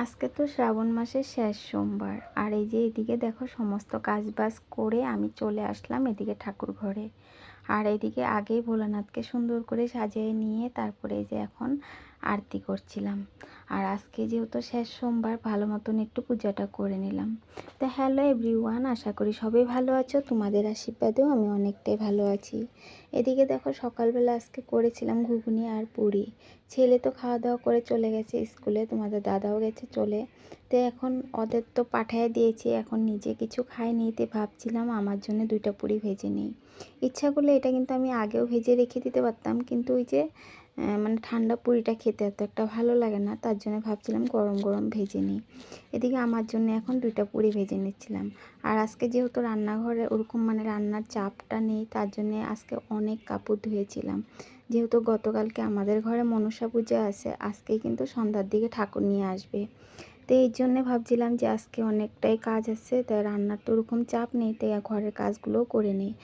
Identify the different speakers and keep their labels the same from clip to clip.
Speaker 1: আজকে তো শ্রাবণ মাসের শেষ সোমবার, আর এই যে এদিকে দেখো সমস্ত কাজবাজ করে আমি চলে আসলাম এদিকে ঠাকুর ঘরে। আর এদিকে আগেই ভোলানাথকে সুন্দর করে সাজিয়ে নিয়ে তারপরে এই যে এখন আরতি করছিলাম। আর আজকে যেহেতু শেষ সোমবার, ভালো মতন একটু পূজাটা করে নিলাম। তো হ্যালো এভরিওয়ান, আশা করি সবাই ভালো আছো, তোমাদের আশীর্বাদেও আমি অনেকটাই ভালো আছি। এদিকে দেখো সকালবেলা আজকে করেছিলাম ঘুগনি আর পুরি। ছেলে তো খাওয়া দাওয়া করে চলে গেছে স্কুলে, তোমাদের দাদাও গেছে চলে। তো এখন ওদের তো পাঠিয়ে দিয়েছি, এখন নিজে কিছু খাইনি, তো ভাবছিলাম আমার জন্য 2টা পুরি ভেজে নিই। ইচ্ছা করলে এটা কিন্তু আমি আগেও ভেজে রেখে দিতে পারতাম, কিন্তু ওই যে মানে ঠান্ডা পুরিটা খেতে এত একটা ভালো লাগে না, তার জন্য ভাবছিলাম গরম গরম ভেজে নিই। এদিকে আমার জন্য এখন 2টা পুরি ভেজে নিচ্ছিলাম। আর আজকে যেহেতু রান্নাঘরে ওরকম মানে রান্নার চাপটা নেই, তার জন্য আজকে অনেক কাপড় ধুয়েছিলাম। যেহেতু গতকালকে আমাদের ঘরে মনসা পূজা আছে, আজকেই কিন্তু সন্ধ্যার দিকে ঠাকুর নিয়ে আসবে। তো এই জন্যে ভাবছিলাম যে আজকে অনেকটাই কাজ আছে, তাই রান্নার তো ওরকম চাপ নেই, তাই ঘরের কাজগুলোও করে নিই।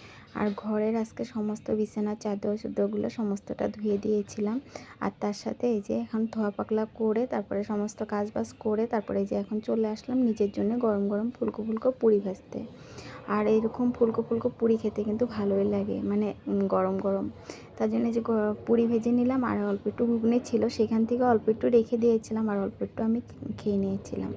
Speaker 1: আর ঘরের আজকে সমস্ত বিছানার চাদর চুদরগুলো সমস্তটা ধুয়ে দিয়েছিলাম। আর তার সাথে এই যে এখন ধোয়া পাকলা করে তারপরে সমস্ত কাজ বাজ করে তারপরে এই যে এখন চলে আসলাম নিজের জন্য গরম গরম ফুলকো ফুলকো পুরি ভাজতে। আর এইরকম ফুলকো ফুলকো পুরি খেতে কিন্তু ভালোই লাগে, মানে গরম গরম। তার জন্য যে পুরি ভেজে নিলাম, আর অল্প একটু ঘুগনি ছিল সেখান থেকে অল্প একটু রেখে দিয়েছিলাম, আর অল্প একটু আমি খেয়ে নিয়েছিলাম।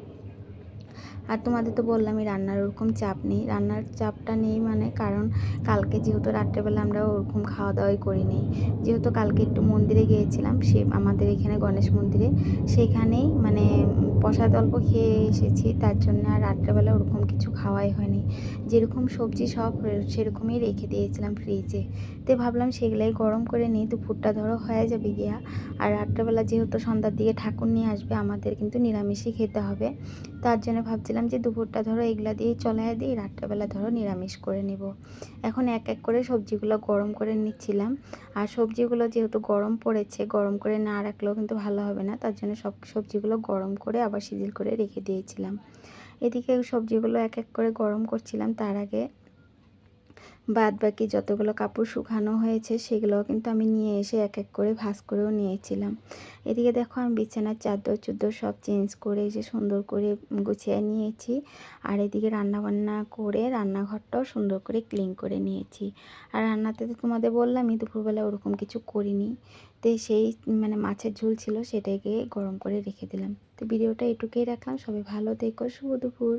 Speaker 1: আর তোমাদের তো বললামই রান্নার ওরকম চাপ নেই, রান্নার চাপটা নেই মানে কারণ কালকে যেহেতু রাত্রেবেলা আমরা ওরকম খাওয়া দাওয়াই করিনি। যেহেতু কালকে একটু মন্দিরে গিয়েছিলাম, সে আমাদের এখানে গণেশ মন্দিরে, সেখানেই মানে প্রসাদ অল্প খেয়ে এসেছি, তার জন্য আর রাত্রেবেলা ওরকম কিছু খাওয়াই হয়নি। যেরকম সবজি সব সেরকমই রেখে দিয়েছিলাম ফ্রিজে। তো ভাবলাম সেগুলাই গরম করে নিই, দুপুরটা ধরো হয়ে যাবে গিয়া। আর রাত্রেবেলা যেহেতু সন্ধ্যার দিকে ঠাকুর নিয়ে আসবে, আমাদের কিন্তু নিরামিষই খেতে হবে। তার জন্য ভাবছিলাম যে দুপুরটা ধরো এগুলা দিয়েই চলাই দিই, রাত্রেবেলা ধরো নিরামিষ করে নিব। এখন এক এক করে সবজিগুলো গরম করে নিচ্ছিলাম। আর সবজিগুলো যেহেতু গরম পড়েছে, গরম করে না রাখলেও কিন্তু ভালো হবে না, তার জন্য সব সবজিগুলো গরম করে আবার সিজিল করে রেখে দিয়েছিলাম। এদিকে সবজিগুলো এক এক করে গরম করছিলাম, তার আগে বাদ বাকি যতগুলো কাপড় শুকানো হয়েছে সেগুলোও কিন্তু আমি নিয়ে এসে এক এক করে ভাঁজ করেও নিয়েছিলাম। এদিকে দেখো আমি বিছানার চাদর চুদ্দর সব চেঞ্জ করে এসে সুন্দর করে গুছিয়ে নিয়েছি। আর এদিকে রান্নাবান্না করে রান্নাঘরটাও সুন্দর করে ক্লিন করে নিয়েছি। আর রান্নাতে তো তোমাদের বললামই দুপুরবেলা ওরকম কিছু করিনি, তো সেই মানে মাছের ঝোল ছিল সেটাকে গরম করে রেখে দিলাম। তো ভিডিওটা এটুকুই রাখলাম, সবাই ভালো থেকো, শুভ দুপুর।